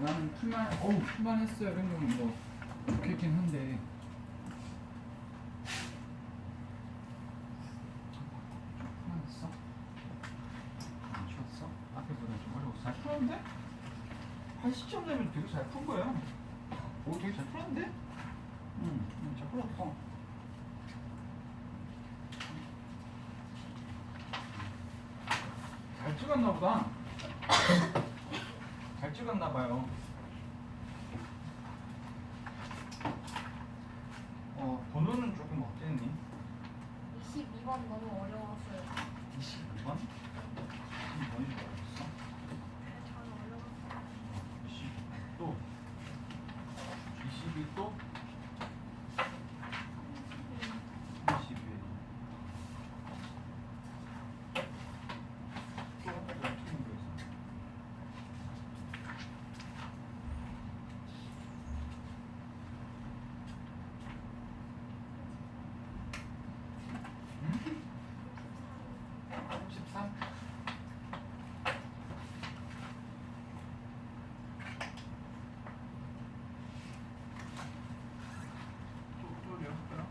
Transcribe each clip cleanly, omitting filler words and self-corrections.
나는 풀만 했어요. 이런 경우는 뭐 좋겠긴 한데. 풀만 했어? 안 쉬웠어? 앞에보다 좀 어려웠어. 잘 풀었는데? 80점 되면 되게 잘 푼 거야. 오, 되게 잘 풀었는데? 잘 풀었어. 잘 찍었나 보다. 잘 찍었나 봐요. 번호는 조금 어땠니? 22번 너무 어려웠어요. 22번? 무슨 번이 어렸어? 잘 어려웠어요. 20 또? 22 또? 31 또 어떻게 공부했어? 응? 33? 또 어려울까요?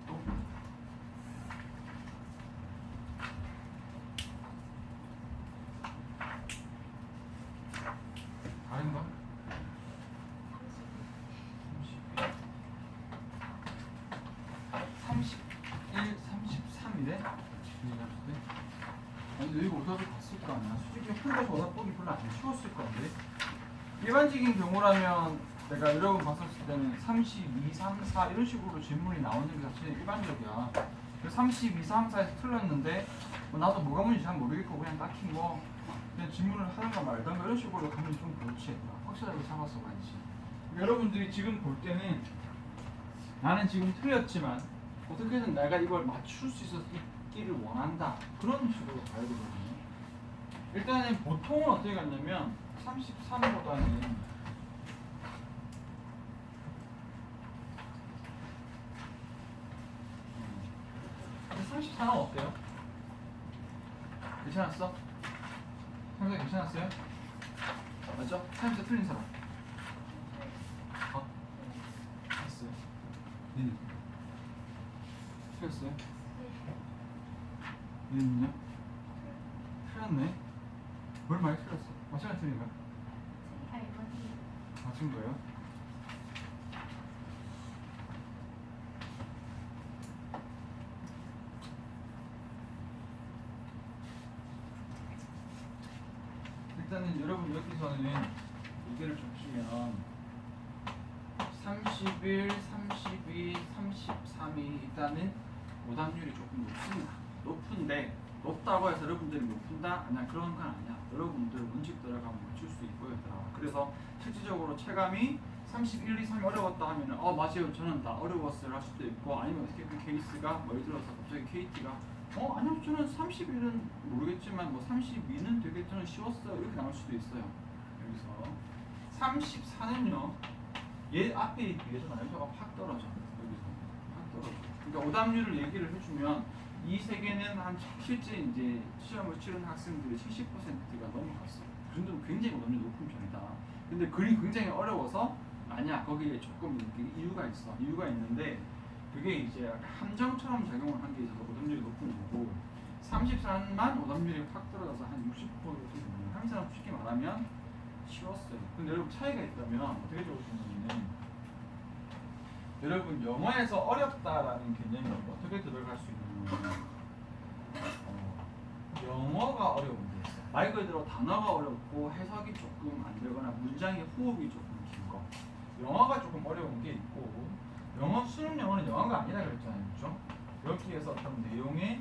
또? 다른 거? 31, 33이래? 아니 여기 오답을 봤을 거 아니야. 솔직히 혼자서 오답 보기 별로 안 쉬웠을 건데. 일반적인 경우라면 내가 여러분 봤었을 때는 32, 3, 4 이런 식으로 질문이 나오는 게 사실 일반적이야. 그래서 32, 3, 4에서 틀렸는데 뭐 나도 뭐가 뭔지 잘 모르겠고 그냥 딱히 뭐 그냥 질문을 하던가 말던가 이런 식으로 가면 좀 그렇지. 확실하게 잡아서 가야지. 여러분들이 지금 볼 때는 나는 지금 틀렸지만 어떻게든 내가 이걸 맞출 수 있기를 원한다. 그런 식으로 가야 되거든요. 일단은 보통은 어떻게 갔냐면 33보다는 34는 어때요? 괜찮았어? 34 괜찮았어요? 맞죠? 34 틀린 사람. 했어요. 얘는 틀렸어요? 얘는요? 틀렸네. 뭘 많이 틀렸어? 맞춰야 틀린 거야? 맞춘 거예요? 일단은 여러분 여기서는 무게를 좁히면 31, 32, 33이 일단은 오답률이 조금 높습니다. 높은데 높다고 해서 여러분들이 높은다? 아니야 그런 건 아니야. 여러분들 원칙 들어가면 맞출 수 있고요. 그래서 실질적으로 체감이 31, 2, 3이 어려웠다 하면은 맞아요 저는 다 어려웠어요 할 수도 있고 아니면 어떻게 그 케이스가 뭐 예를 들어서 갑자기 KT가 아니요 저는 31은 모르겠지만 뭐 32는 되게 저는 쉬웠어요 이렇게 나올 수도 있어요. 여기서 34는요 얘 앞에 비해서 난이도가 확 떨어져. 여기서 확 떨어져. 그러니까 오답률을 얘기를 해주면 이 세 개는 한 실제 이제 시험을 치른 학생들의 70%가 넘어갔어요. 그 정도면 굉장히 오답률이 높은 편이다. 근데 글이 굉장히 어려워서 아니야 거기에 조금 이유가 있어. 이유가 있는데 그게 이제 함정처럼 작용을 한 게 있어서 오답률이 높은 거고 33만 오답률이 확 떨어져서 한 60% 정도 되는 한 사람 쉽게 말하면 쉬웠어요. 근데 여러분 차이가 있다면 어떻게 적으시냐면 여러분 영어에서 어렵다라는 개념이 어떻게 들어갈 수 있냐면 영어가 어려운 게 있어. 말 그대로 단어가 어렵고 해석이 조금 안 되거나 문장의 호흡이 조금 긴 거. 영어가 조금 어려운 게 있고 수능 영어는 영어가 아니라 그랬잖아요. 그렇죠? 여기에서 어떤 내용의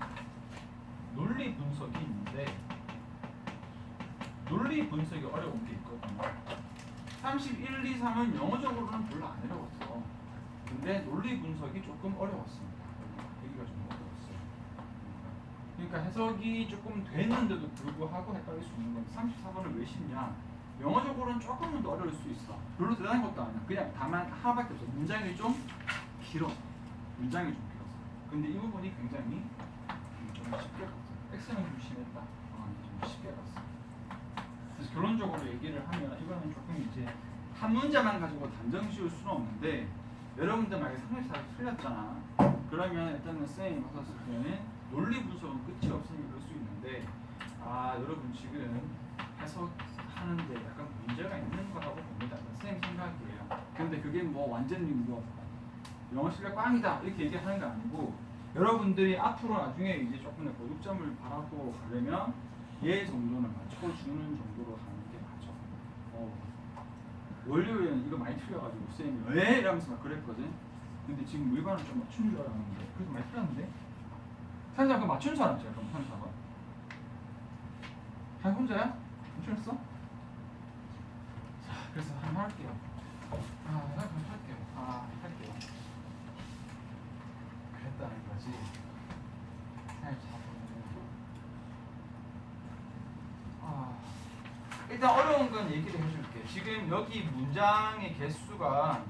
논리 분석이 있는데 논리 분석이 어려운 게 있거든요. 31, 2, 3은 영어적으로는 별로 안 어려웠어. 근데 논리 분석이 조금 어려웠습니다. 여기가 좀 어려웠어요. 그러니까 해석이 조금 됐는데도 불구하고 헷갈릴 수 있는 건 34번을 왜 쉽냐? 영어적으로는 조금은 더 어려울 수 있어. 별로 대단한 것도 아니야. 그냥 다만 하나밖에 없어. 문장이 좀 길어. 문장이 좀 길어서. 근데 이 부분이 굉장히 좀 쉽게 봤어. X는 좀 심했다. 좀 쉽게 갔어. 그래서 결론적으로 얘기를 하면 이거는 조금 이제 한 문제만 가지고 단정 지을 수는 없는데 여러분들 만약에 314를 틀렸잖아. 그러면 일단은 쌤이 봤었을 때는 논리 분석은 끝이 없으니 그럴 수 있는데 여러분 지금 해석하는데 약간 문제가 있는 거라고 봅니다. 쌤 생각이에요. 근데 그게 뭐 완전히 뭐 영어 실력 꽝이다 이렇게 얘기하는 게 아니고 여러분들이 앞으로 나중에 이제 조금 더 고득점을 바라고 가려면 얘 정도는 맞춰주는 정도로 하는 게 맞아. 월요일에는 이거 많이 틀려가지고 쌤이 왜? 이러면서 막 그랬거든. 근데 지금 물건을 좀 맞춘 줄 알았는데 그래도 많이 틀렸는데? 사실 그 맞춘 사람 제가 그럼 한 사람? 한 혼자야? 못 틀렸어? 자, 그래서 한번 할게요. 나 그럼 할게요. 할게요. 그랬다는 거지. 잘 일단 어려운 건 얘기를 해줄게. 지금 여기 문장의 개수가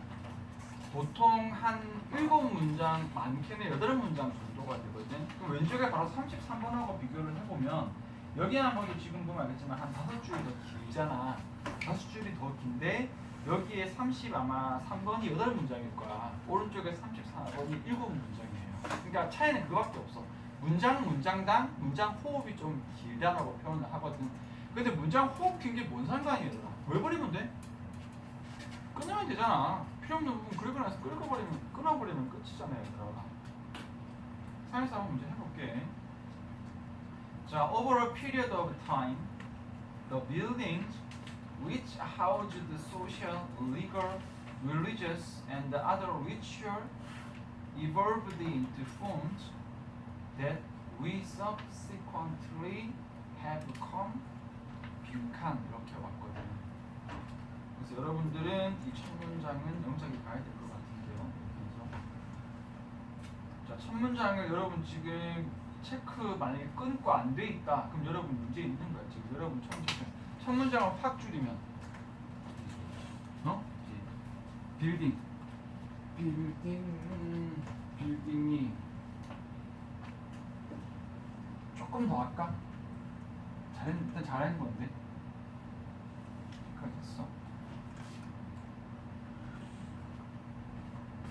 보통 한 7문장, 많게는 8문장 정도가 되거든. 그럼 왼쪽에 바로 33번하고 비교를 해보면 여기는 뭐 지금 보면 알겠지만 한 5줄이 더 길잖아. 5줄이 더 긴데 여기에 3번이 8문장일 거야. 오른쪽에 34번이 7문장이에요. 그러니까 차이는 그거밖에 없어. 문장당 문장 호흡이 좀 길다라고 표현을 하거든. 근데 문장 호흡 긴 게 뭔 상관이야? 왜 버리면 돼? 끊으면 되잖아. 필요 없는 부분 그리고 나서 끊어버리면 끝이잖아요. 얘들아. 사회에서 한번 문제 해볼게. 자, over a period of time, the buildings which housed the social, legal, religious, and other ritual evolved into forms that we subsequently have come 빈칸 이렇게 왔거든. 그래서 여러분들은 이 첫 문장은 영작이 봐야 될 것 같은데요. 그래서 자, 첫 문장을 여러분 지금 체크 만약에 끊고 안 돼 있다. 그럼 여러분 문제 있는 거야. 지금 여러분 첫 문장을 확 줄이면 빌딩이 조금 더 할까? 일단 잘하는 건데. 됐어.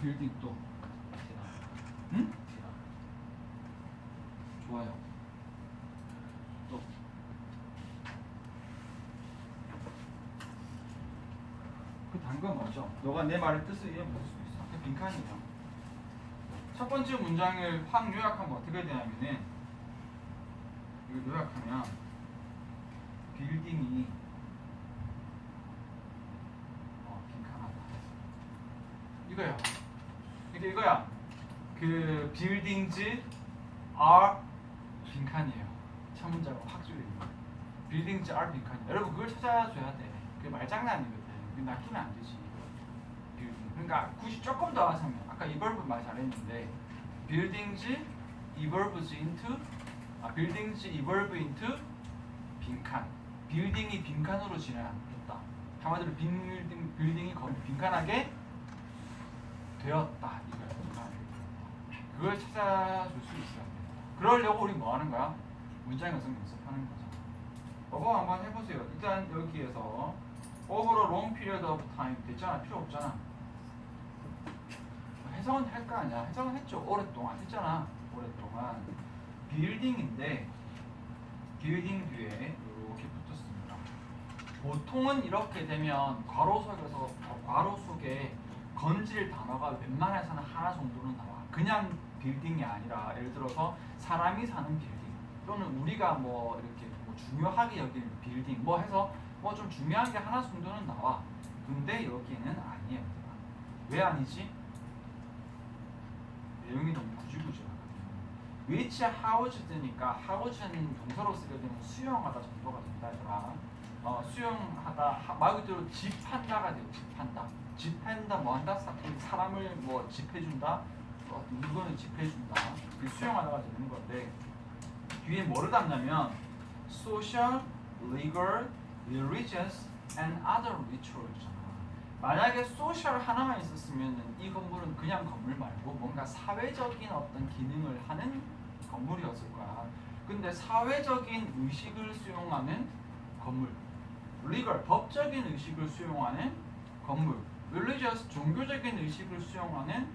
빌딩 또. 응? 좋아요. 또. 그 단건 뭐죠? 너가 내 말의 뜻을 이해 못할 수도 있어. 그 빈칸이죠. 첫 번째 문장을 확 요약하면 어떻게 되냐면은 이거 요약하면 빌딩이 빈칸하다. 이거야. 근데 이거야. 그 buildings are 빈칸이에요. 첫 문장을 확 줄이는 거. buildings are 빈칸이야. 여러분 그걸 찾아줘야 돼. 그게 말장난이거든. 그게 낚이면 안 되지. building. 그러니까 굳이 조금 더 하자면 아까 evolve 말 잘했는데 buildings evolves into buildings evolve into 빈칸. 빌딩이 빈칸으로 진행했다. 한마디로 빌딩이 빈칸하게 되었다. 이거야. 그걸 찾아줄 수 있어야 돼. 그러려고 우리 뭐 하는 거야? 문장 연습 연습하는 거죠. 어버 한번 해보세요. 일단 여기에서 over a long period of time 됐잖아. 필요 없잖아. 해석은 할 거 아니야. 해석은 했죠. 오랫동안 했잖아. 오랫동안. 빌딩인데 빌딩 뒤에 이렇게 붙었습니다. 보통은 이렇게 되면 괄호 속에 건질 단어가 웬만해서는 하나 정도는 나와. 그냥 빌딩이 아니라 예를 들어서 사람이 사는 빌딩 또는 우리가 뭐 이렇게 뭐 중요하게 여기는 빌딩 뭐 해서 뭐 좀 중요한 게 하나 정도는 나와. 근데 여기는 아니에요. 왜 아니지? 내용이 너무 구질구질하거든요. which housed니까 house는 동사로 쓰게 되면 수용하다 정도가 된다. 얘들아. 수용하다 말 그대로 집한다가 돼요. 집한다 뭐한다? 사람을 뭐 집해준다. 물건을 집해준다. 그 수용하다가 되는 건데 뒤에 뭐를 담냐면 social, legal, religious, and other rituals잖아. 만약에 social 하나만 있었으면 이 건물은 그냥 건물 말고 뭔가 사회적인 어떤 기능을 하는 건물이었을 거야. 근데 사회적인 의식을 수용하는 건물, legal 법적인 의식을 수용하는 건물, religious 종교적인 의식을 수용하는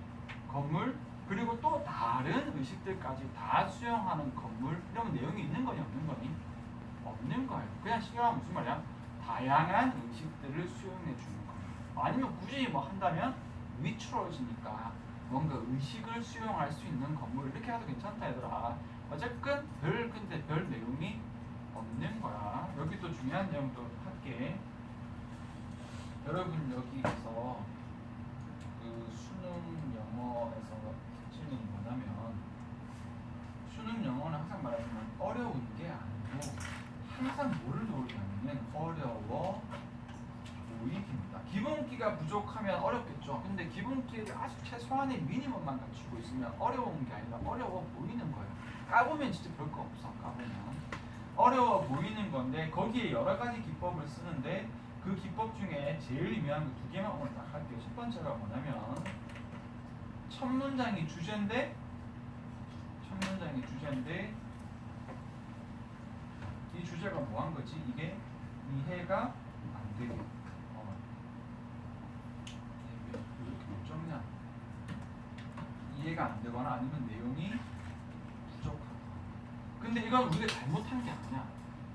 건물, 그리고 또 다른 의식들까지 다 수용하는 건물. 이러면 내용이 있는 거니 없는 거니? 없는 거예요. 그냥 신경하면 무슨 말이야? 다양한 의식들을 수용해 주는 거. 아니면 굳이 뭐 한다면 위추어지니까 뭔가 의식을 수용할 수 있는 건물 이렇게 해도 괜찮다 얘들아. 어쨌든 근데 별 내용이 없는 거야. 여기 또 중요한 내용도 할게. 여러분 여기서 그 수능 영어에서 질문이 뭐냐면, 수능 영어는 항상 말하지만 어려운 게 아니고 항상 뭐를 노리냐면 어려워 보이기입니다. 기본기가 부족하면 어렵겠죠. 근데 기본기를 아주 최소한의 미니멈만 갖추고 있으면 어려운 게 아니라 어려워 보이는 거예요. 까보면 진짜 별거 없어. 까보면 어려워 보이는 건데 거기에 여러 가지 기법을 쓰는데 그 기법 중에 제일 유명한 거 두 개만 오늘 딱 할게요. 첫 번째가 뭐냐면 첫 문장이 주제인데 이 주제가 뭐 한 거지? 이게 이해가 안 되게 왜 이렇게 못 적냐? 이해가 안 되거나 아니면 내용이 부족하다. 근데 이건 우리가 잘못한 게 아니야.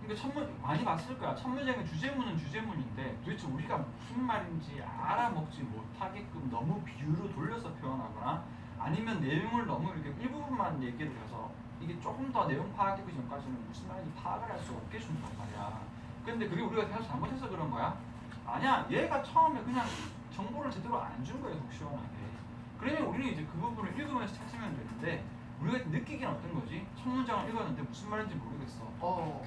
그러니까 많이 봤을 거야. 첫 문장의 주제문은 주제문인데 도대체 우리가 무슨 말인지 알아먹지 못하게끔 너무 비유로 돌려서 표현하거나 아니면 내용을 너무 이렇게 일부분만 얘기를 해서 이게 조금 더 내용 파악되기 전까지는 무슨 말인지 파악을 할 수 없게 준단 말이야. 근데 그게 우리가 계속 잘못해서 그런 거야? 아니야. 얘가 처음에 그냥 정보를 제대로 안 준 거예요. 속 시원하게. 그러면 우리는 이제 그 부분을 읽으면서 찾으면 되는데 우리가 느끼기는 어떤 거지? 첫 문장을 읽었는데 무슨 말인지 모르겠어.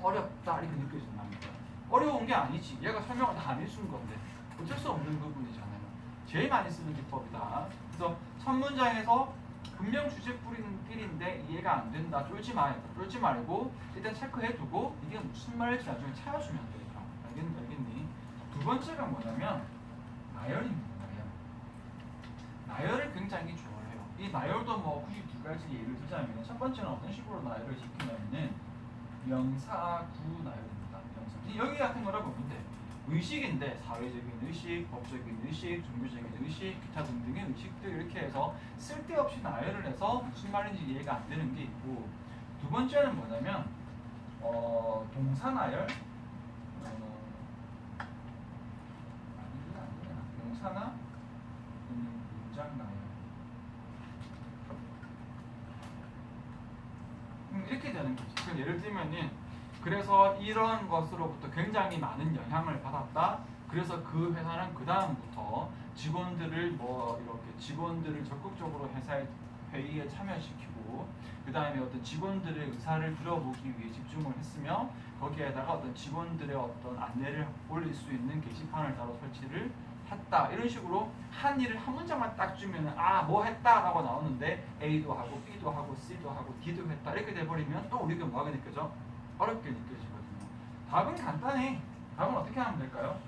어렵다 이렇게 느껴진다는 거야. 어려운 게 아니지. 얘가 설명을 다 안 해준 건데 어쩔 수 없는 부분이잖아요. 제일 많이 쓰는 기법이다. 그래서 첫 문장에서 분명 주제끼리인데 이해가 안 된다. 쫄지 말고 일단 체크해두고 이게 무슨 말인지 나중에 찾아주면 되겠다. 알겠니? 두 번째가 뭐냐면 나열입니다. 나열을 굉장히 좋아해요. 이 나열도 뭐 굳이 두 가지 예를 들자면 첫 번째는 어떤 식으로 나열을 시키냐면은 명사구 나열입니다. 명사. 여기 같은 거라 보면 돼. 의식인데 사회적인 의식, 법적인 의식, 종교적인 의식, 기타 등등의 의식들 이렇게 해서 쓸데없이 나열을 해서 무슨 말인지 이해가 안 되는 게 있고, 두 번째는 뭐냐면 동사 나열, 동사나 문장 나열 이렇게 되는 거지. 예를 들면은 그래서 이런 것으로부터 굉장히 많은 영향을 받았다. 그래서 그 회사는 그 다음부터 직원들을 직원들을 적극적으로 회사의 회의에 참여시키고 그 다음에 어떤 직원들의 의사를 들어보기 위해 집중을 했으며 거기에다가 어떤 직원들의 어떤 안내를 올릴 수 있는 게시판을 따로 설치를 했다. 이런 식으로 한 일을 한 문장만 딱 주면은 뭐 했다라고 나오는데 A도 하고 B도 하고 C도 하고 D도 했다 이렇게 돼버리면 또 우리가 뭐하게 느껴져? 어렵게 느껴지거든요. 답은 간단해. 답은 어떻게 하면 될까요?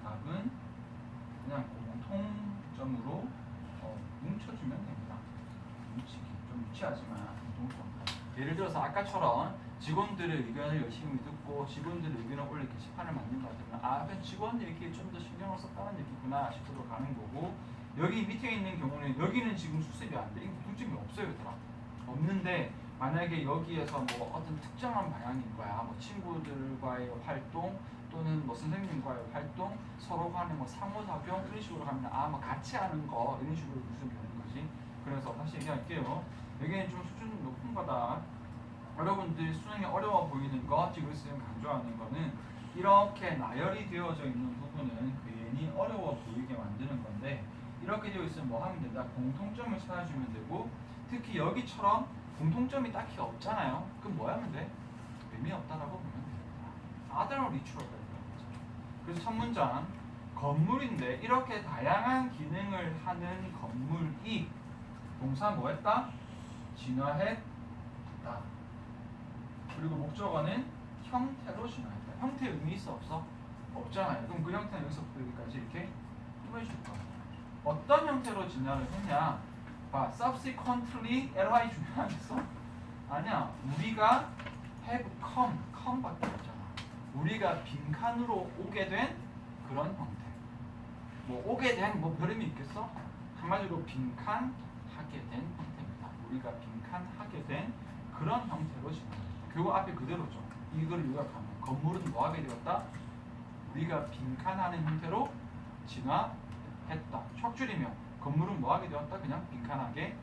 답은 그냥 공통점으로 뭉쳐주면 됩니다. 뭉치기 좀 유치하지만 공통점. 예를 들어서 아까처럼 직원들의 의견을 열심히 듣고 직원들의 의견을 올릴 게시판을 만든다면 그냥 직원 얘기에 좀 더 신경을 썼다는 얘기구나 싶어서 가는 거고, 여기 밑에 있는 경우는 여기는 지금 수습이 안 돼. 이거 공통점이 없어요. 얘들아. 없는데 만약에 여기에서 뭐 어떤 특정한 방향인 거야. 뭐 친구들과의 활동 또는 뭐 선생님과의 활동, 서로 간의 뭐 상호작용 이런 식으로 하면 뭐 같이 하는 거 이런 식으로 무슨 되는 거지. 그래서 다시 얘기할게요. 여기는 좀 수준 높은 거다. 여러분들이 수능이 어려워 보이는 거, 지금 선생님 강조하는 거는 이렇게 나열이 되어져 있는 부분은 괜히 어려워 보이게 만드는 건데 이렇게 되어 있으면 뭐 하면 된다? 공통점을 찾아주면 되고, 특히 여기처럼 공통점이 딱히 없잖아요. 그럼 뭐 하면 돼? 의미 없다라고 보면 됩니다. 아다로 리추어가 되는 거죠. 그래서 첫 문장 건물인데 이렇게 다양한 기능을 하는 건물이 동사 뭐 했다? 진화했다. 그리고 목적어는 형태로 진화했다. 형태 의미 있어 없어? 없잖아요. 그럼 그 형태는 여기서부터 여기까지 이렇게 꾸며줄 거야. 어떤 형태로 진화를 했냐? 봐, subsequently ly 중요하겠어? 아니야. 우리가 have come밖에 없잖아. 우리가 빈칸으로 오게 된 그런 형태. 뭐 오게 된 뭐 별의미 있겠어? 한마디로 빈칸하게 된 형태입니다. 우리가 빈칸하게 된 그런 형태로 지금 그거 앞에 그대로죠. 이걸 요약하면 건물은 뭐하게 되었다? 우리가 빈칸하는 형태로 진화했다. 척줄이면 건물은 뭐하게 되었다? 그냥 빈칸하게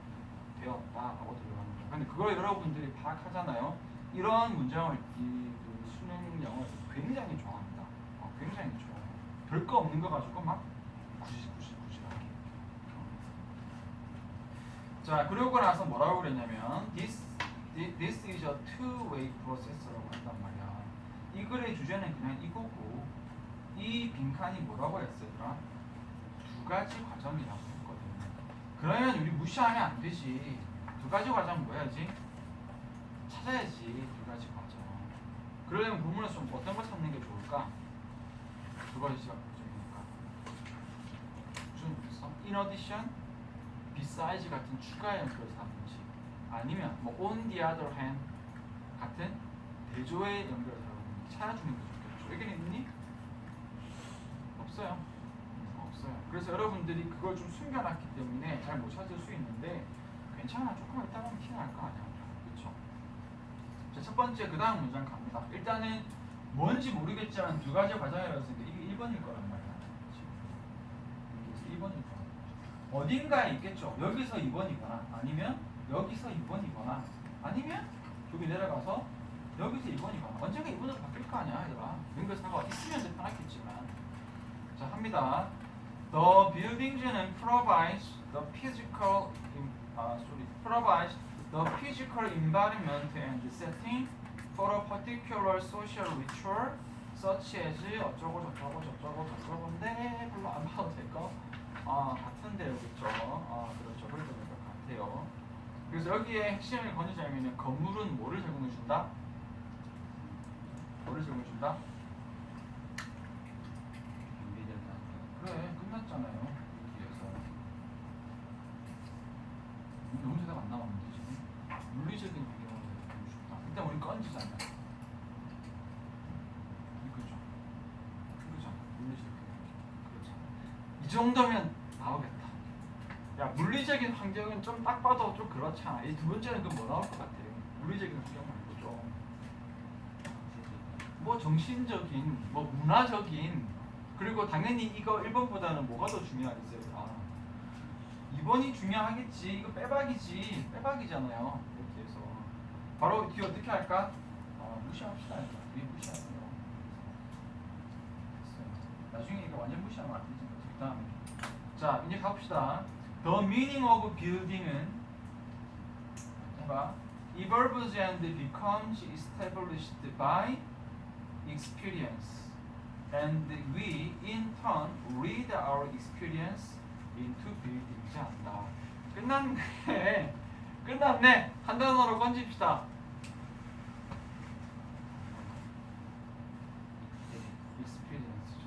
되었다라고 들어갑니다. 근데 그걸 여러분들이 파악하잖아요. 이런 문장을 그 수능 영어에서 굉장히 좋아합니다. 굉장히 좋아요. 별거 없는 거 가지고 막 구질하게. 자, 그러고 나서 뭐라고 그랬냐면 this is a two-way process라고 한단 말이야. 이 글의 주제는 그냥 이거고 이 빈칸이 뭐라고 했을까? 두 가지 과정이라고 했거든요. 그러면 우리 무시하면 안 되지. 두 가지 과정 뭐야지? 찾아야지. 두 가지 과정. 그러려면 부문에서 좀 어떤 거 찾는 게 좋을까? 두 가지가 과정이니까. 좀 있어? In addition, besides 같은 추가 연결을 사든지 아니면 뭐 on the other hand 같은 대조의 연결을 사든지 찾아주는 게 좋겠죠. 여기는 있니? 없어요. 없어요. 그래서 여러분들이 그걸 좀 숨겨놨기 때문에 잘 못 찾을 수 있는데 괜찮아. 조금 있다 보면 티 날 거 아니야. 그렇죠? 자, 첫 번째 그 다음 문장 갑니다. 일단은 뭔지 모르겠지만 두 가지 과정이라고 했으니까 이게 1번일 거란 말이야. 여기서 1번일 거야. 어딘가에 있겠죠. 여기서 2번이거나 아니면 여기서 2번이거나 아니면 여기 내려가서 여기서 2번이거나 언젠가 2번으로 바뀔 거 아니야 얘들아. 연결사가 있으면 더 편하겠지만. 자, 합니다. The building은 provides the physical environment and setting for a particular social ritual such as 어쩌고 저쩌고 저쩌고 저쩌고인데 별로 안 봐도 될까? 같은데 여기죠. 그렇죠. 그래서 될 것 같아요. 그래서 여기에 핵심을 건지자면 건물은 뭐를 제공해 준다? 뭐를 제공해 준다? 그래, 끝났잖아요. 여기에서 너무 대답 안 나왔는데 지금 물리적인 환경을 보고 싶다. 일단 우리 건지잖아. 그죠? 그죠? 물리적인 환경. 그렇죠. 이 정도면 나오겠다. 야, 물리적인 환경은 좀 딱 봐도 좀 그렇잖아. 이 두 번째는 그럼 뭐 나올 것 같아요? 물리적인 환경 말고 좀 뭐 정신적인, 뭐 문화적인, 그리고 당연히 이거 1번보다는 뭐가 더 중요하겠어요? 2번이 중요하겠지. 이거 빼박이지. 빼박이잖아요. 이렇게 해서 바로 뒤 어떻게 할까? 무시합시다. 위에 무시하세요. 나중에 이거 완전 무시하면 안 되지. 그 다음에 자, 이제 가봅시다. The meaning of building은 뭔가 evolves and becomes established by experience, and we in turn read our experience into building이지 않다. 끝났네. 끝났네. 한 단어로 건집시다. experience죠.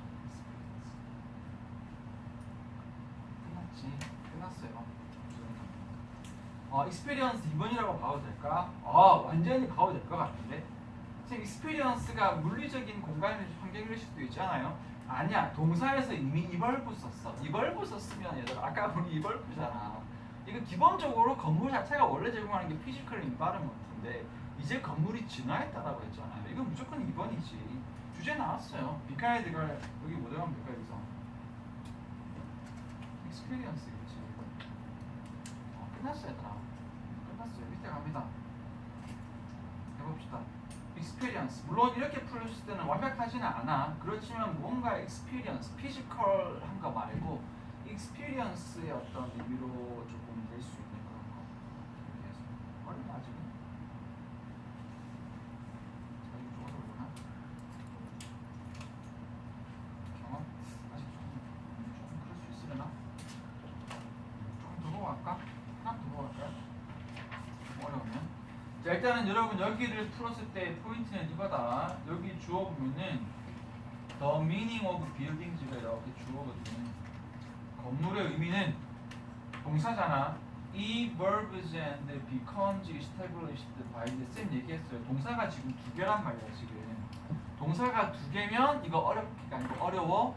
끝났지. 끝났어요. experience 2번이라고 봐도 될까? 완전히 봐도 될 것 같은데. 지금 experience가 물리적인 공간의 환경일 수도 있잖아요. 아니야. 동사에서 이미 evolve 썼어. evolve 썼으면 얘들아 아까 우리 evolve잖아. 이거 기본적으로 건물 자체가 원래 제공하는 게 physical environment인데 이제 건물이 진화했다라고 했잖아요. 이건 무조건 2번이지. 주제 나왔어요. 빅카이드가 여기 뭐 들어가면 될까 여기서? experience겠지. 끝났어요 얘들아. 끝났어요. 밑에 갑니다. 해봅시다. experience. 물론 이렇게 풀었을 때는 완벽하지는 않아. 그렇지만 뭔가 experience, 피지컬한 거 말고 experience의 어떤 의미로 조금 될 수 있는 그런 거. 이렇게 해서 얼마 아직은? 아직 좋아서 그러나? 경험? 아직 조금 그럴 수 있으려나? 조금 더 보고 갈까? 하나 더 보고 갈까요? 어려우면? 자, 일단은 여러분 여기를 풀었을 때 포인트는 이거다. 여기 주어 보면은 The meaning of buildings가 이렇게 주어거든. 건물의 의미는 동사잖아. 이 verbs and becomes established by the 쌤 얘기했어요. 동사가 지금 두 개란 말이야 지금. 동사가 두 개면 이거 어렵기가 아니고 어려워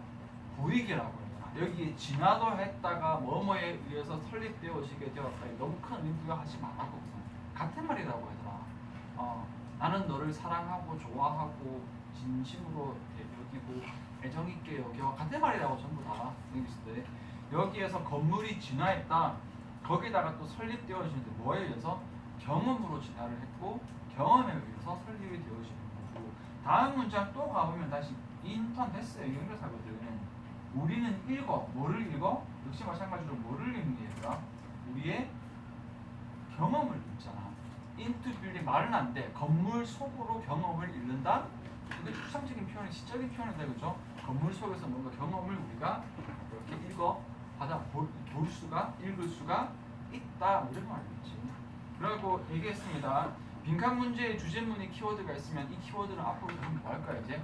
보이게라고 해요. 여기에 진화도 했다가 뭐뭐에 의해서 설립되어지게 되었다. 너무 큰 의미 부여하지 말라고. 같은 말이라고 하더라. 나는 너를 사랑하고 좋아하고 진심으로 여기고 애정 있게 여겨 같은 말이라고 전부 다 여기있을 때 여기에서 건물이 진화했다. 거기다가 또 설립되어지는데 뭐에 의해서 경험으로 진화를 했고 경험에 의해서 설립이 되어지는 거고 다음 문장 또 가보면 다시 인턴 했어요. 연결사거든. 우리는 읽어. 뭐를 읽어? 역시 마찬가지로 뭐를 읽는 게 얘들아? 우리의 경험을 읽잖아. into building 말은 안 돼. 건물 속으로 경험을 읽는다. 이게 추상적인 표현이 시적인 표현이다, 그죠? 건물 속에서 뭔가 경험을 우리가 이렇게 볼 수가, 읽을 수가 있다. 이런 말이겠지. 그리고 얘기했습니다. 빈칸 문제의 주제문이 키워드가 있으면 이 키워드는 앞으로 좀 뭐 할까 이제?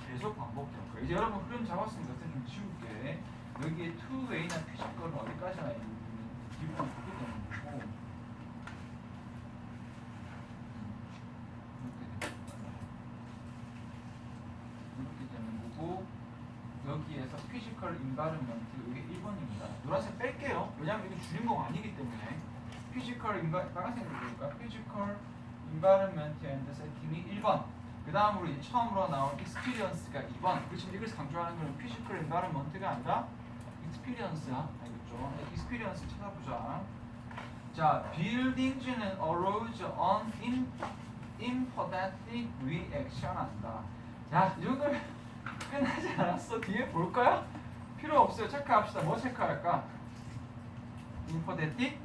계속 반복될 거예요. 이제 여러분 흐름 잡았으니까 좀 지울게. 여기에 two way나 피지컬은 어디까지나 있는 기본이 그렇게 되는 거고. 이렇게 되는 거고 여기에서 피지컬 인바르먼트 이게 1번입니다. 노란색 뺄게요. 왜냐면 이게 주인공 아니기 때문에 피지컬 빨간색으로 볼까? 피지컬 인바르먼트 앤드 세팅이 1번. 그 다음으로 이제 처음으로 나온 experience가 2번. 그렇지만 이걸 강조하는 것은 피지컬 인바르먼트가 아니라 experience야. 알겠죠? experience 찾아보자. 자, buildings는 arose on impotent reaction 한다. 자, 이 정도면 끝나지 않았어. 뒤에 볼 거야? 필요 없어요. 체크합시다. 뭐 체크할까? impotent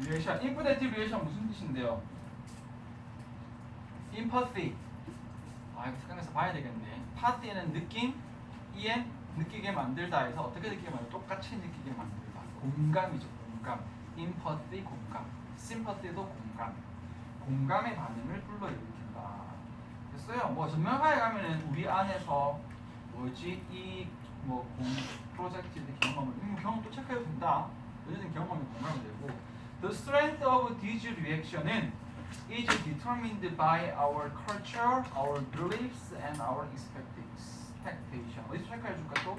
reaction. impotent reaction 무슨 뜻인데요? empathy. 이거 색깔에서 봐야 되겠네. 파티는 느낌, EM 느끼게 만들다 해서 어떻게 느끼게 만들다? 똑같이 느끼게 만들다. 공감이죠. 공감. empathy 공감. sympathy도 공감. 공감의 반응을 불러일으킨다. 됐어요. 뭐 전명하에 가면은 우리 안에서 뭐지 이뭐 프로젝트의 경험을 경험도 체크해도 된다. 어쨌든 경험이 공감이 되고 the strength of these reaction은 is determined by our culture, our beliefs, and our expectation. 어디서 체크해줄까 또?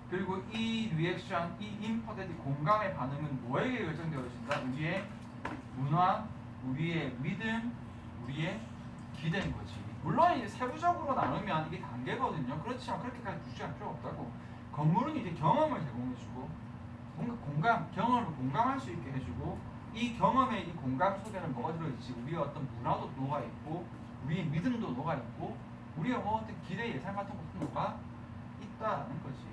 그리고 이 리액션, 이 임포텐트 공감의 반응은 뭐에게 결정되어진다? 우리의 문화, 우리의 믿음, 우리의 기대인 거지. 물론 이제 세부적으로 나누면 이게 단계거든요. 그렇지만 그렇게까지 굳이할 필요 없다고. 건물은 이제 경험을 제공해주고 뭔가 경험을 공감할 수 있게 해주고 이 경험의 이 공감 속에는 뭐가 들어있지? 우리의 어떤 문화도 녹아있고 우리의 믿음도 녹아있고 우리의 뭐 어떤 기대 예상 같은 것도 녹아 있다는 거지.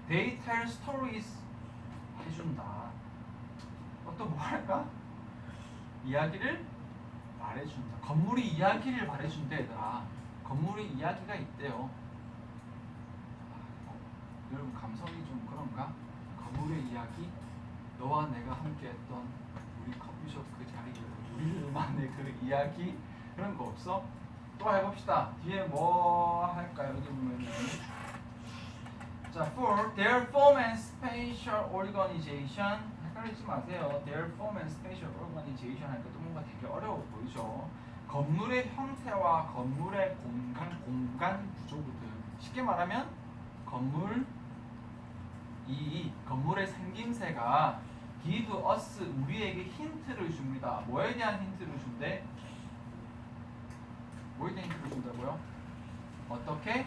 They tell stories 해준다. 또 뭐 할까? 이야기를 말해준다. 건물이 이야기를 말해준대 얘들아. 건물이 이야기가 있대요. 여러분 감성이 좀 그런가? 건물의 이야기? 너와 내가 함께했던 우리 커피숍 그 자리, 우리만의 그 이야기 그런 거 없어? 또 해봅시다. 뒤에 뭐 할까요? 여기 보면은 자, for their form and spatial organization 헷갈리지 마세요. their form and spatial organization 하니까 또 뭔가 되게 어려워 보이죠? 건물의 형태와 건물의 공간 구조거든. 쉽게 말하면 이 건물의 생김새가 give us 우리에게 힌트를 줍니다. 뭐에 대한 힌트를 준대? 뭐에 대한 힌트를 준다고요? 어떻게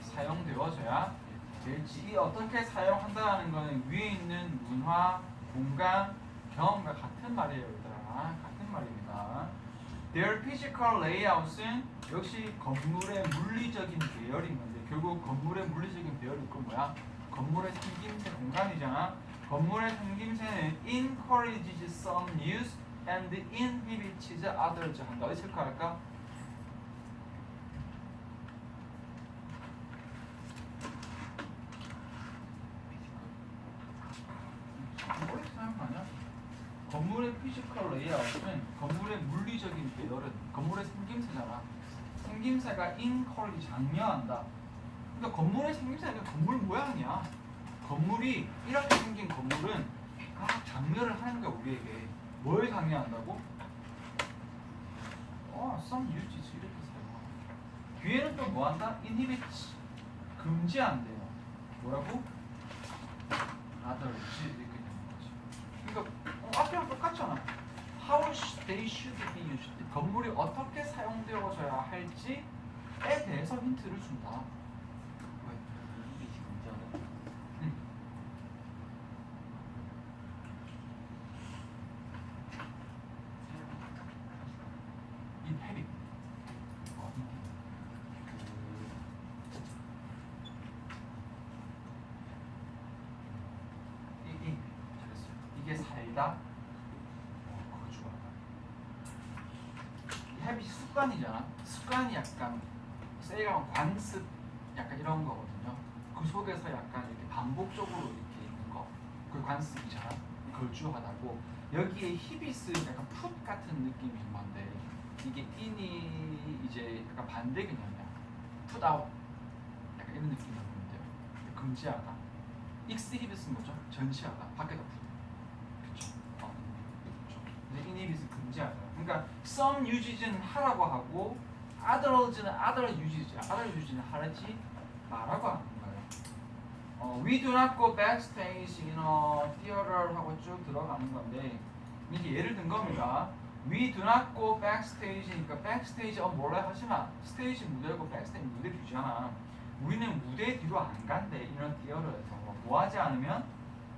사용되어져야 될지. 이 어떻게 사용한다는 것은 위에 있는 문화, 공간, 경험과 같은 말이에요, 얘들아. 같은 말입니다. Their physical layout은 역시 건물의 물리적인 배열인 건데 결국 건물의 물리적인 배열이 그 뭐야? 건물의 생김새 공간이잖아. 건물의 생김새는 encourages some use and inhibits others 한다. 어디 체크할까? 어렵게 생각하냐? 건물의 피지컬 레이아웃은 건물의 물리적인 배열은 건물의 생김새잖아. 생김새가 encourage 장려한다. 그러니까 건물의 생김새는 건물 모양이야. 건물이 이렇게 생긴 건물은 막 장려를 하는 거야 우리에게. 뭘 강요한다고? some uses 이렇게 사용하고 뒤에는 또 뭐한다? inhibits 금지한대요. 뭐라고? others 이렇게 되는 거지. 그러니까 앞이랑 똑같잖아. How they should be used. 건물이 어떻게 사용되어져야 할지에 대해서 힌트를 준다. 이게 지금 문제하다. 응. inherit. 잘했어요. 이게 살다. 그거 좋아하다. 이 habit이 습관이잖아. 습관이 약간 세이가 관습 약간 이런 거거든요. 그 속에서 약간 이렇게 반복적으로 이렇게 있는 거. 그 관습이잖아. 걸주하다고. 여기에 히비스 약간 풋 같은 느낌이 있는데 이게 인이 이제 약간 반대 개념이야. put out 약간 이런 느낌이 있는데요. 금지하다. 익스 히비스는 뭐죠? 전시하다. 밖에다 풋. 그쵸? 그쵸. 근데 인히비스 금지하다. 그러니까 some uses는 하라고 하고 others는 other uses는 하지 말라고 하는 거예요. We do not go backstage in a theater 하고 쭉 들어가는 건데 이게 예를 든 겁니다. We do not go backstage니까 backstage 몰래 하지마. 스테이지 무대고 backstage 무대 뒤잖아. 우리는 무대 뒤로 안 간대. 이런 theater에서 뭐 하지 않으면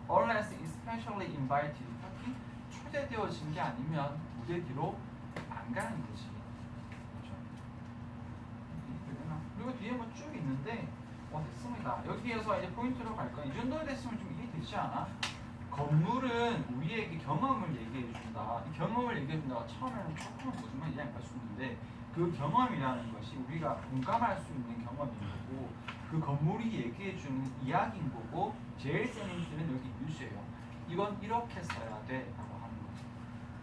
unless especially invited 특히 초대되어진 게 아니면 무대 뒤로 안 가는 거지. 그렇죠? 그리고 뒤에 뭐 쭉 있는데 됐습니다. 여기에서 이제 포인트로 갈 거야. 이 정도 됐으면 좀 이해되지 않아? 건물은 우리에게 경험을 얘기해 준다. 이 경험을 얘기해 준다가 처음에는 조금은 무슨 이해 안 갈 수 있는데 그 경험이라는 것이 우리가 공감할 수 있는 경험인 거고 그 건물이 얘기해 주는 이야기인 거고 제일 센 힌트는 여기 뉴스예요. 이건 이렇게 써야 돼 라고 하는 거지.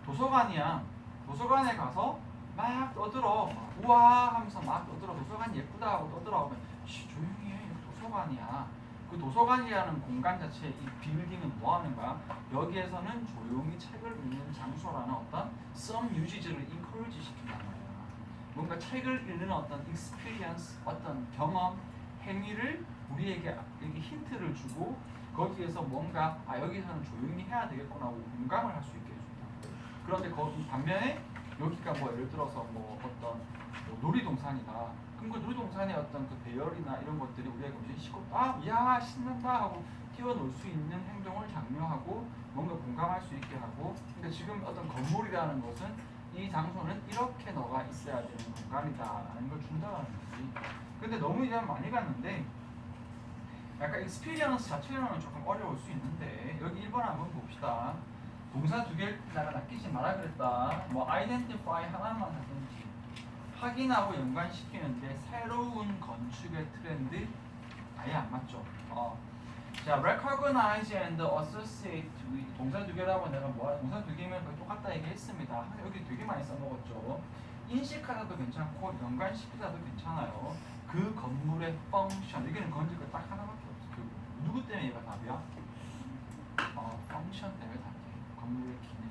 도서관이야. 도서관에 가서 막 떠들어. 우와 하면서 막 떠들어. 도서관 예쁘다 하고 떠들어. 조용히 해. 도서관이야. 그 도서관이라는 공간 자체 이 빌딩은 뭐 하는 거야? 여기에서는 조용히 책을 읽는 장소라는 어떤 some usage를 encourage 시킨다는 거야. 뭔가 책을 읽는 어떤 experience, 어떤 경험, 행위를 우리에게 이렇게 힌트를 주고 거기에서 뭔가 여기서는 조용히 해야 되겠구나 하고 공감을 할 수 있게 해준다. 그런데 거기 반면에 여기가 뭐 예를 들어서 뭐 어떤 뭐 놀이동산이다. 그럼 그 놀이동산의 어떤 그 배열이나 이런 것들이 우리가 굉장히 야 신난다 하고 뛰어놀 수 있는 행동을 장려하고 뭔가 공감할 수 있게 하고 그러니까 지금 어떤 건물이라는 것은 이 장소는 이렇게 너가 있어야 되는 공간이다라는 걸 준다는 거지. 근데 너무 이제 많이 갔는데 약간 익스피리언스 자체로는 조금 어려울 수 있는데 여기 1번 한번 봅시다. 동사 두 개를 내가 낚이지 마라 그랬다. 뭐 identify 하나만 하든지 확인하고 연관시키는데 새로운 건축의 트렌드 아예 안 맞죠. 자, recognize and associate with 동사 두 개라고 내가 동사 두 개면 거의 똑같다 얘기했습니다. 여기 되게 많이 써먹었죠. 인식하다도 괜찮고 연관시키다도 괜찮아요. 그 건물의 펑션 여기는 건질 거 딱 하나밖에 없어. 누구 때문에 얘가 답이야? 펑션 때문에 답이야. 건물의 기능.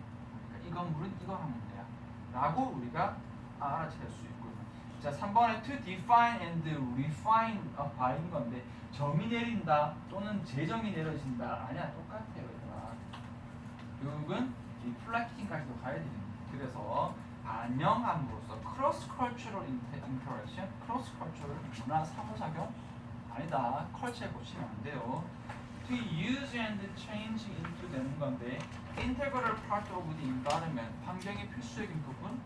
그러니까 이 건물은 이거 하면 돼야 라고 우리가 알아챌 수 있고요. 자, 3번에 to define and refine by인 건데 정의 내린다 또는 재정이 내려진다 아니야 똑같아요 얘들아. 결국은 reflecting까지도 가야 됩니다. 그래서 반영함으로써 cross cultural interaction, cross cultural 문화 상호작용 아니다. 컬처에 고치면 안 돼요. to use and change into 되는 건데 integral part of the environment 환경의 필수적인 부분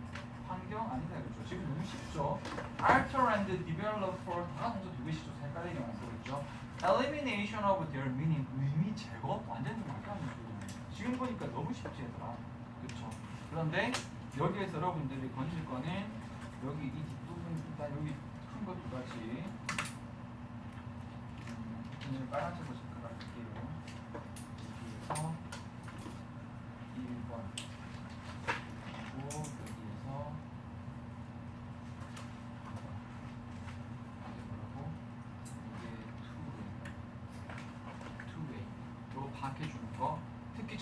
환경 아니다 그렇죠. 지금 너무 쉽죠. alter and develop for 다 동사 두 개씩 헷갈리게 만들었죠. elimination of their meaning 의미 제거 완전히 말도 안 되는 소리네. 지금 보니까 너무 쉽지 얘들아. 그렇죠. 그런데 여기에서 여러분들이 건질 거는 여기 이 뒷부분 일단 여기 큰 거 두 가지 빨간색으로 색깔할게요. 여기에서 1번 그리고 여기에서 이게 뭐라고? 이게 2way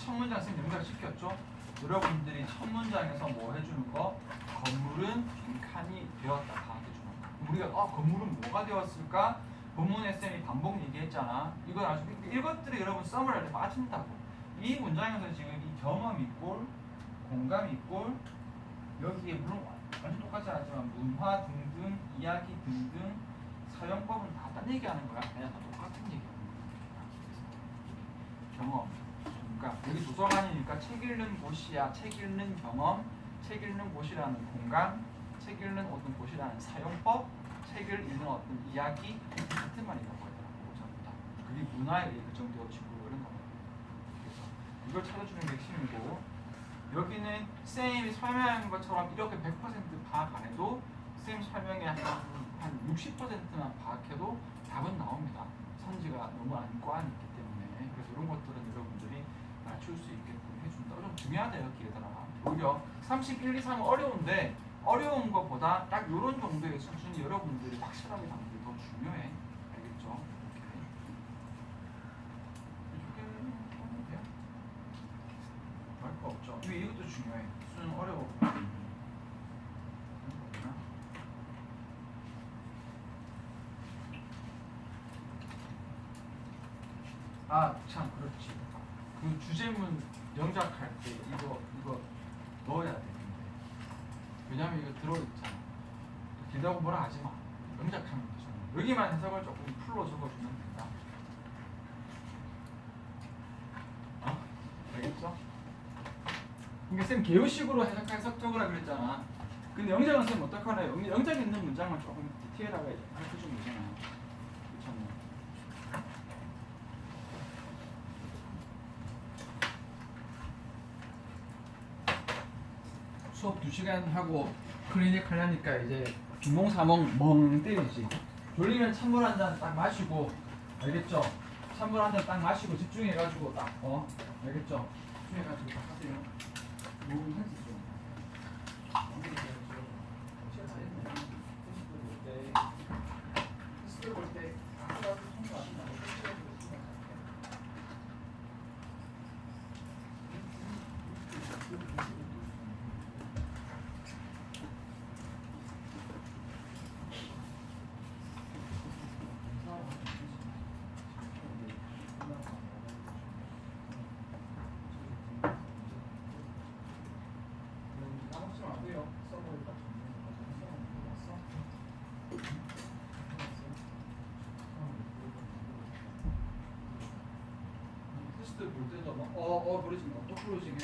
첫 문장 쌤 영작 시켰죠? 여러분들이 첫 문장에서 뭐 해주는 거? 건물은 빈칸이 되었다 다 해주는 거. 우리가 건물은 뭐가 되었을까? 본문에 쌤이 반복 얘기했잖아. 이건 아주 이것들이 여러분 썸을 할 때 빠진다고. 이 문장에서 지금 이 경험 이꼴, 공감 이꼴, 여기에 물론 완전 똑같지 않지만 문화 등등, 이야기 등등, 사용법은 다 딴 얘기하는 거야. 그냥 다 똑같은 얘기하는 거야. 경험, 공감. 여기 도서관이니까 책 읽는 곳이야. 책 읽는 경험, 책 읽는 곳이라는 공감, 책 읽는 어떤 곳이라는 사용법, 책을 읽는 어떤 이야기 같은 말이라고 하더라고. 전부 다. 그게 문화에 의해 결정되어지고 이런 거거든요. 그래서 이걸 찾아주는 게 핵심이고, 여기는 쌤이 설명한 것처럼 이렇게 100% 파악 안 해도 쌤 설명에 한 60%만 파악해도 답은 나옵니다. 선지가 너무 안과한 있기 때문에. 그래서 이런 것들은 여러분들이 맞출 수 있게끔 해준다. 좀 중요하대요, 얘들아. 오히려 31, 2, 3은 어려운데 어려운 것보다 딱 이런 정도의 수준이 여러분들이 확실하게 담는 게 더 중요해. 알겠죠? 이렇게 하면 돼요. 할 거 없죠. 이것도 중요해. 수능 어려워. 참 그렇지. 그 주제문 영작할 때 이거 넣어야 되는데. 왜냐면 이거 들어있잖아. 길다고 뭐라 하지 마. 영작하면 되잖아. 여기만 해석을 조금 풀로 적어주면 된다. 알겠죠? 그러니까 쌤 개요식으로 해석 적으라 그랬잖아. 근데 영작은 쌤 어떡하나요? 영작에 있는 문장만 조금 디테일하게 가르쳐주면 되잖아요. 그렇잖아요. 수업 2시간 하고 클리닉 하려니까 이제 비몽사몽 멍 때리지. 졸리면 찬물 한 잔 딱 마시고, 알겠죠? 찬물 한 잔 딱 마시고 집중해가지고 딱 알겠죠? 집중해가지고 딱 하세요. 너무 한시죠. 테스트 볼때 하나도 성공 안 나고 테스트 볼 때도 막 그러지 마. 또 그러지 마.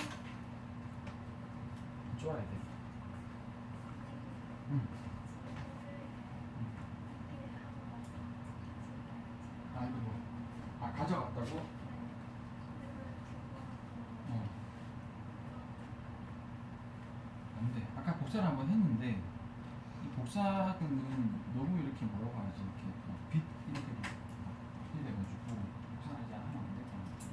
좋아야 돼. 가져갔다고? 안 돼. 아까 복사를 한번 했는데 이 복사는 너무 이렇게 뭐라고 하지? 이렇게 빛 이렇게 돼가지고 복사하지 않으면 안 될 것 같아.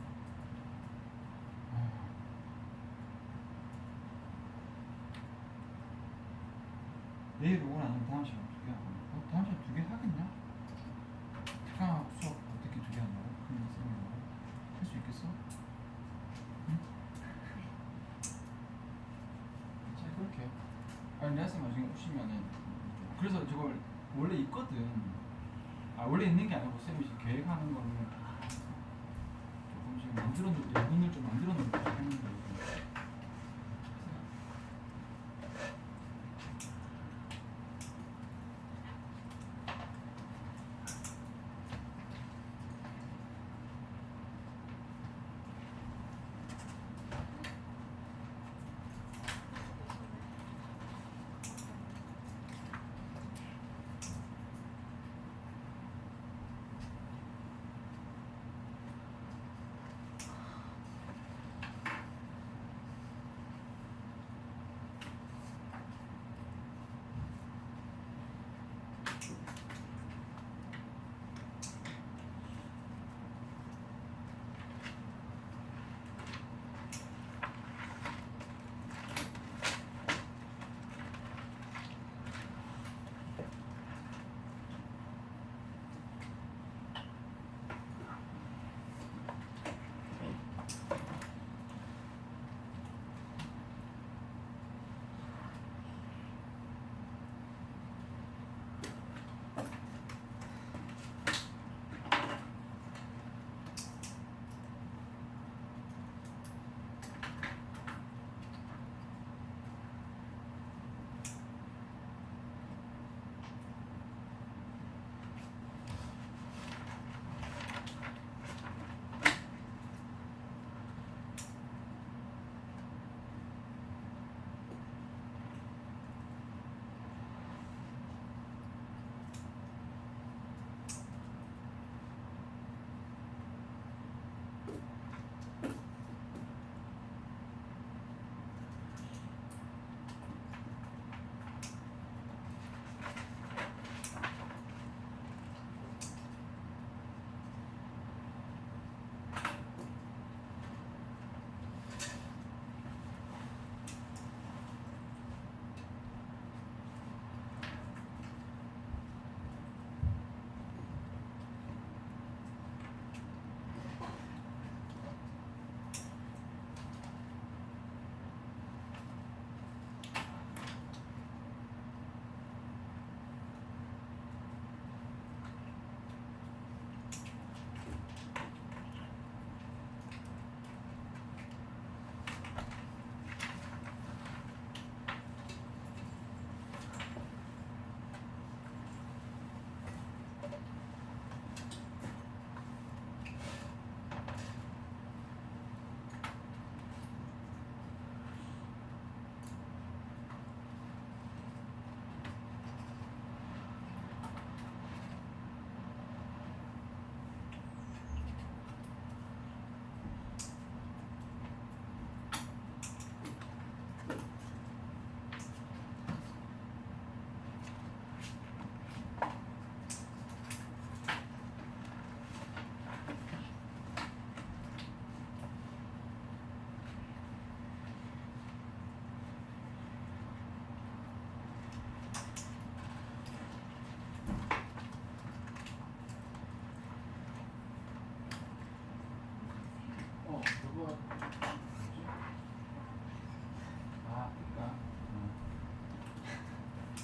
내일 오고 나면 다음 시간 2개 하고 다음 시간 2개 하겠냐? 특강 수업 어떻게 2개 한다고? 그냥 쌤이라고? 할 수 있겠어? 응? 자 그렇게 아니 내가 쌤 나중에 오시면은 그래서 저걸 원래 있거든. 원래 있는 게 아니고 쌤이 지금 계획하는 거는 조금 지금 만들어놓고 예문을 좀 만들어놓고 하는 거예요.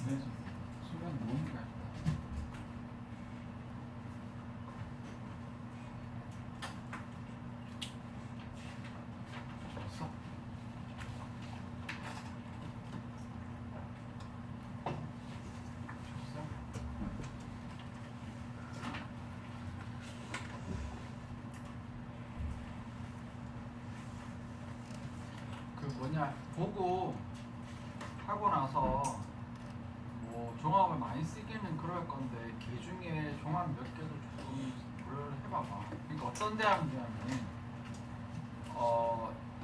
그래서 수면 뭔가 있다. 좋았어? 좋았어? 그 뭐냐 보고 하고 나서 뭐 종합을 많이 쓰기는 그럴 건데 개 중에 종합 몇 개도 조금 고려를 해봐봐. 그러니까 어떤 대학이냐면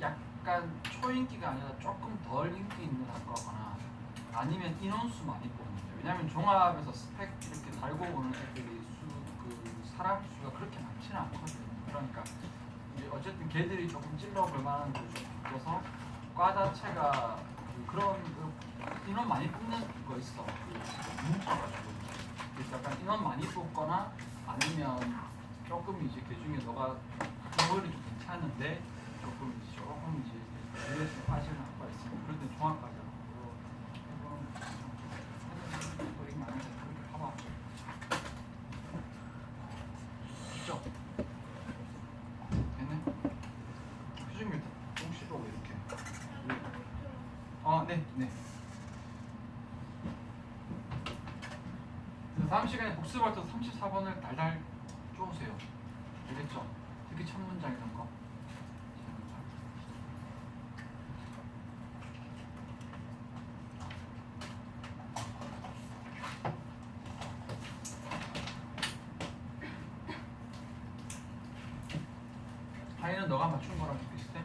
약간 초인기가 아니라 조금 덜 인기 있는 학과거나 아니면 인원수 많이 뽑는 데. 왜냐면 종합에서 스펙 이렇게 달고 오는 애들이 그 사람 수가 그렇게 많지는 않거든. 그러니까 이제 어쨌든 걔들이 조금 찔러볼 만한 곳이 있어서 과 자체가 그런 인원 많이 뽑는 거 있어. 뭉쳐가지고 그래서 약간 인원 많이 뽑거나 아니면 조금 이제 그 중에 너가 경험이 좀 괜찮은데 조금 이제 그래서 빠지는 학과 있으면 그럴 때 종합까지 해보는 거리 많은데 그렇게 봐봐. 됐죠? 됐네? 표준규 공시 보고 이렇게. 네. 다음 시간에 복습할 때 34번을 달달 쪼으세요. 되겠죠? 특히 첫 문장 이런 거. 하이는 너가 맞춘 거랑 비슷해?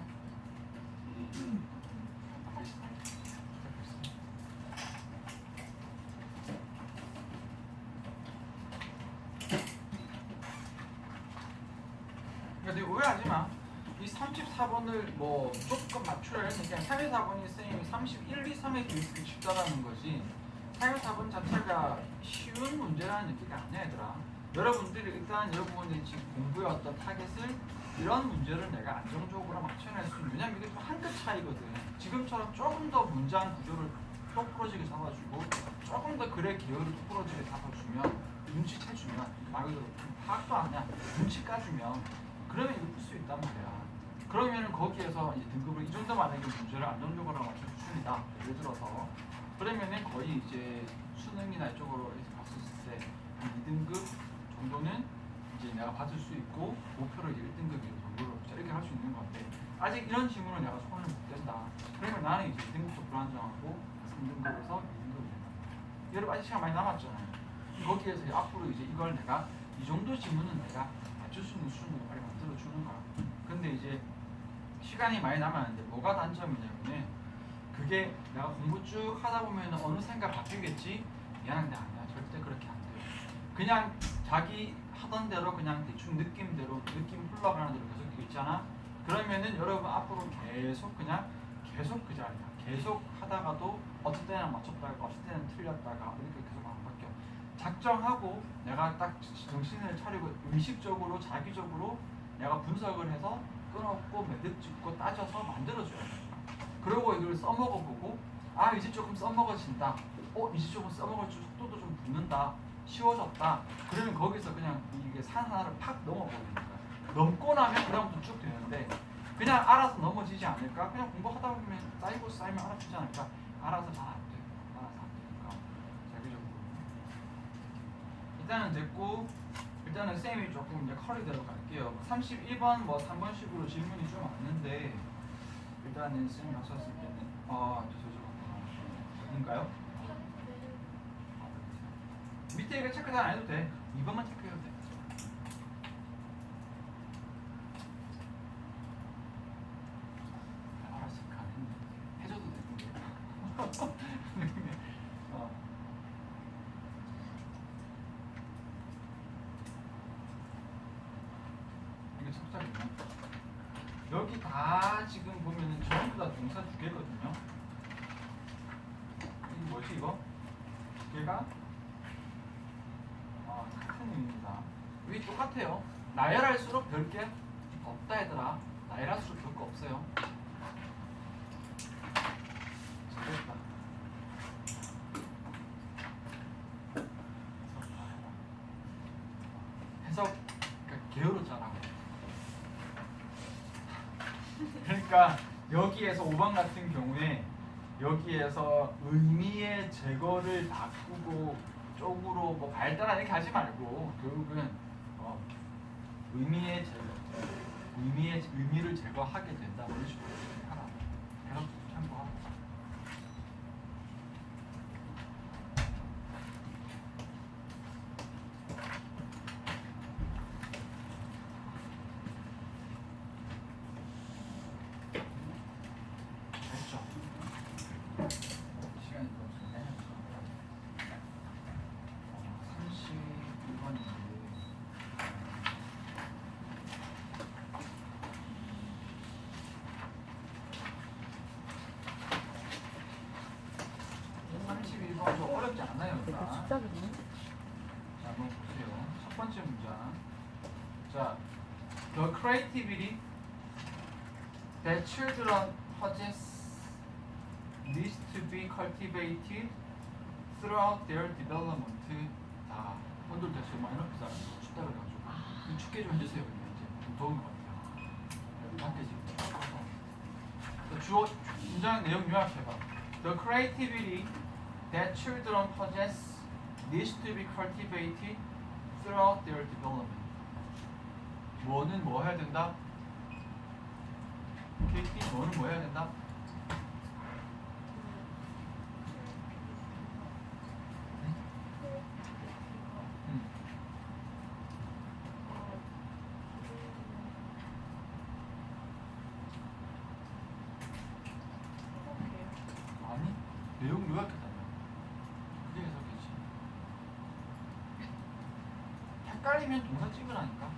근데 오해하지 마. 이 34번을 뭐 무조건 맞추려 했는데 그냥 34번이 쌤이 31, 2, 3의 기획이 쉽다라는 거지 34번 자체가 쉬운 문제라는 얘기가 아니야 얘들아. 여러분들이 일단 여러분이 지금 공부의 어떤 타겟을 이런 문제를 내가 안정적으로 맞춰낼 수 있는 왜냐면 이게 또 한 끗 차이거든. 지금처럼 조금 더 문장 구조를 똑부러지게 잡아주고 조금 더 글의 기여를 똑부러지게 잡아주면 눈치채주면 말 그대로 파악도 아니야 눈치 까주면 그러면 이거 풀 수 있단 말이야. 그러면은 거기에서 이제 등급을 이 정도 만약에 문제를 안정적으로 맞출 수준이다. 예를 들어서 그러면은 거의 이제 수능이나 이쪽으로 봤을 때 2등급 정도는 이제 내가 받을 수 있고 목표를 이제 1등급 정도로 이렇게 할 수 있는 건데 아직 이런 질문을 내가 손을 못 댄다. 그러면 나는 이제 2등급도 불안정하고 3등급에서 2등급이다. 여러분 아직 시간 많이 남았잖아요. 거기에서 이제 앞으로 이제 이걸 내가 이 정도 질문은 내가 맞출 수 있는 수준으로 빨리 만들어 주는 거야. 근데 이제 시간이 많이 남았는데 뭐가 단점이냐면은 그게 내가 공부 쭉 하다 보면 어느 생각 바뀌겠지? 미안한데 아니야. 절대 그렇게 안 돼요. 그냥 자기 하던 대로 그냥 대충 느낌대로 느낌 흘러가는 대로 계속 있잖아. 그러면은 여러분 앞으로 계속 그 자리야. 계속 하다가도 어쩔 때는 맞췄다가 어쩔 때는 틀렸다가 이렇게 계속 안 바뀌어. 작정하고 내가 딱 정신을 차리고 의식적으로 자기적으로 내가 분석을 해서 끊었고 매듭 짓고 따져서 만들어줘야 돼. 그리고 이걸 써먹어보고 이제 조금 써먹어진다. 이제 조금 써먹을수록 속도도 좀 붙는다. 쉬워졌다. 그러면 거기서 그냥 이게 산 하나를 팍 넘어버리는 거야. 넘고 나면 그다음부터 쭉 되는데 그냥 알아서 넘어지지 않을까? 그냥 공부하다 보면 쌓이면 알아주지 않을까? 알아서 잘 안 돼. 알아서 안 되니까 자기적으로. 일단은 됐고 일단은 쌤이 조금 이제 커리대로 갈게요. 31번 뭐 3번식으로 질문이 좀 왔는데 일단은 쌤이 봤었을 때는 어딘가요? 밑에 이거 체크 다 안 해도 돼. 2번만 체크해도 돼. 알았으니까 안 했네. 해줘도 되는데. 이게 첫자리네. 여기 다 지금 보면은 전부 다 동사 두 개거든요. 이게 뭐지 이거? 두 개가 같은 의미입니다. 여기 똑같아요. 나열할수록 별게 없다 얘들아. 나열할수록 별거 없어요. 잘됐다. 분석 그러니까 게으르잖아. 그러니까 여기에서 5번 같은 경우에 여기에서 의미의 제거를 바꾸고 쪽으로 뭐 발달하는 이렇게 하지 말고 결국은 의미의 제거, 의미를 제거하게 된다. 이런 식으로 하라. 계속 참고하라. 됐죠? 시간이 또 없네. 32번인데. 좀 어렵지 않아요. 이거 일단. 숫자겠네. 자, 한번 보세요. 첫 번째 문장. 자, the creativity that children possess needs to be cultivated throughout their development. 다 오늘 대체 많이 높이자 춥다 그래가지고 춥게 좀 해주세요. 이제 좀 더운 것 같아요. 한테 지금 주어 문장 내용 요약해봐. The creativity that children possess needs to be cultivated throughout their development. 뭐는 뭐 해야 된다? KT 뭐는 뭐 해야 된다? 아니 내용 요약했다며. 그게 해석이지. 헷갈리면 동사 찍으라니까.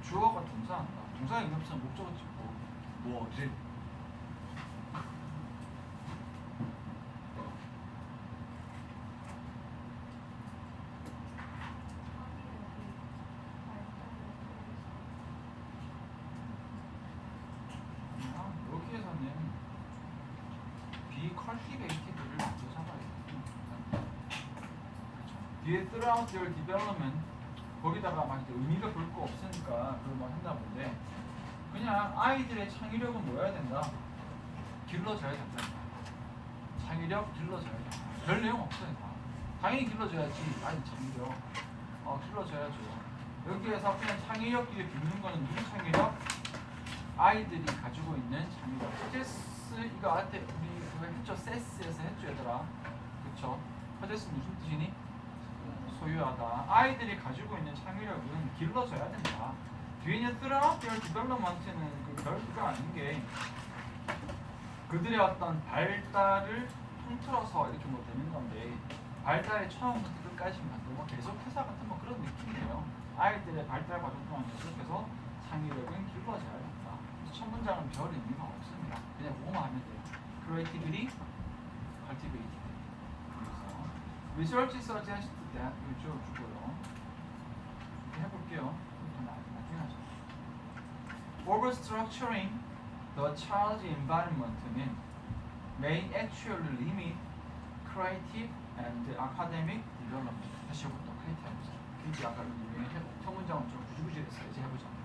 주어가 동사한다. 동사가 의미 없으면 목적어 찍고 뭐를. 여기에서는 be cultivated를 먼저 잡아야 돼. 그렇죠. 뒤에 throughout their development 거기다가 막 이제 의미가 볼 거 없으니까 그걸 막 한다 본데 그냥 아이들의 창의력은 뭐여야 된다? 길러져야 된다. 창의력 길러져야 된다. 별 내용 없어요. 다. 당연히 길러져야지. 아니 창의력 길러져야죠. 여기에서 그냥 창의력 뒤에 붙는 거는 누구 창의력? 아이들이 가지고 있는 창의력. 포제스 이거 한테 우리 그거 했죠? 세스에서 했죠 얘들아. 그쵸? 포제스 무슨 뜻이니? 소유하다. 아이들이 가지고 있는 창의력은 길러져야 된다. 뒤에 있는 throughout their development는 그거 아닌 게 그들의 어떤 발달을 통틀어서 이렇게 뭐 되는 건데 발달의 처음부터 끝까지만 뭐 계속해서 같은 뭐 그런 느낌이에요. 아이들의 발달 과정 동안 계속해서 창의력은 길러져야 된다. 첫 문장은 별 의미가 없습니다. 그냥 뭐만 하면 돼요. creativity, cultivated. 그래서 research suggests that 이거 주고요. 이렇게 해볼게요. 나중에 하죠. Overstructuring the child's environment는 may actually limit creative and academic development. 다시 해보자. 크리에이티브 해보자. 크리에이티브 아까 유행해. 첫 문장은 좀 구질구질했어요. 이제 해보자.